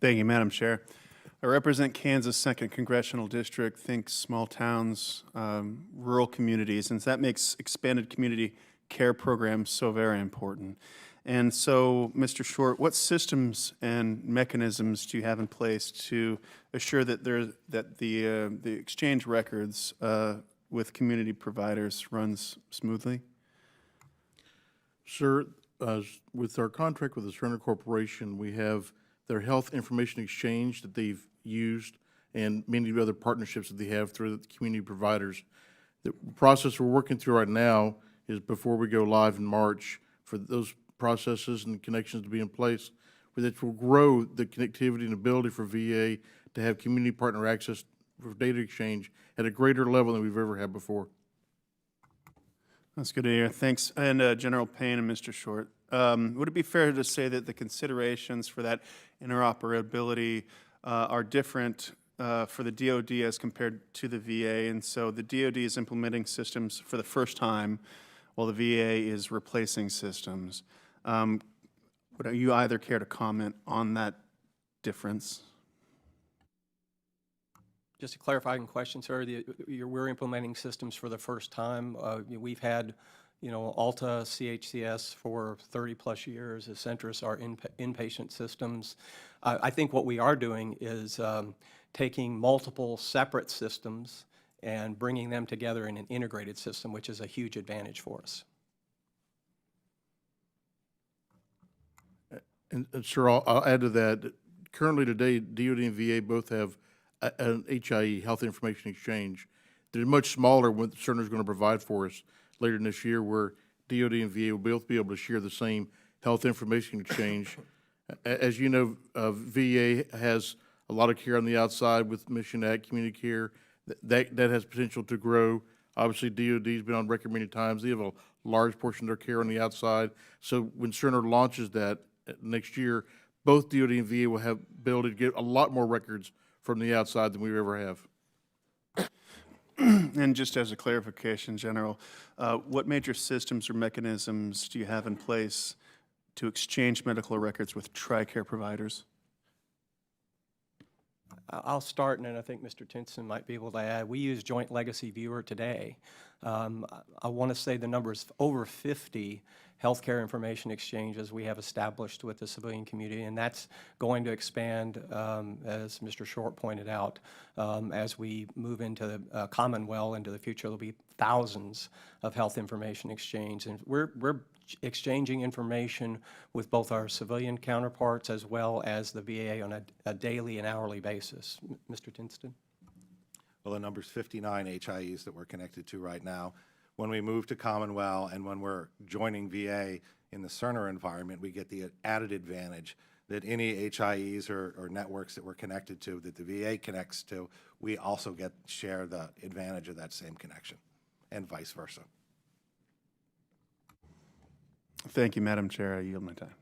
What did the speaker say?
Thank you, Madam Chair. I represent Kansas' 2nd Congressional District. Think small towns, rural communities, and that makes expanded community care programs so very important. And so, Mr. Short, what systems and mechanisms do you have in place to assure that the exchange records with community providers runs smoothly? Sir, with our contract with the Cerner Corporation, we have their health information exchange that they've used and many other partnerships that they have through the community providers. The process we're working through right now is before we go live in March for those processes and connections to be in place, which will grow the connectivity and ability for VA to have community partner access for data exchange at a greater level than we've ever had before. That's good to hear. Thanks. And General Payne and Mr. Short, would it be fair to say that the considerations for that interoperability are different for the DoD as compared to the VA? And so the DoD is implementing systems for the first time while the VA is replacing systems. Would you either care to comment on that difference? Just a clarifying question, sir. We're implementing systems for the first time. We've had, Alta, CHCS for 30-plus years. Centris are inpatient systems. I think what we are doing is taking multiple separate systems and bringing them together in an integrated system, which is a huge advantage for us. And sir, I'll add to that. Currently today, DoD and VA both have an HIE, Health Information Exchange. They're much smaller what Cerner's going to provide for us later in this year, where DoD and VA will both be able to share the same health information exchange. As you know, VA has a lot of care on the outside with Mission Act, community care. That has potential to grow. Obviously, DoD's been on record many times. They have a large portion of their care on the outside. So when Cerner launches that next year, both DoD and VA will have ability to get a lot more records from the outside than we ever have. And just as a clarification, General, what major systems or mechanisms do you have in place to exchange medical records with TRICARE providers? I'll start, and then I think Mr. Tinson might be able to add. We use Joint Legacy Viewer today. I want to say the number is over 50 healthcare information exchanges we have established with the civilian community, and that's going to expand, as Mr. Short pointed out, as we move into the Commonwealth into the future. There'll be thousands of health information exchange, and we're exchanging information with both our civilian counterparts as well as the VA on a daily and hourly basis. Mr. Tinston? Well, the number's 59 HIEs that we're connected to right now. When we move to Commonwealth and when we're joining VA in the Cerner environment, we get the added advantage that any HIEs or networks that we're connected to, that the VA connects to, we also share the advantage of that same connection, and vice versa. Thank you, Madam Chair. I yield my time.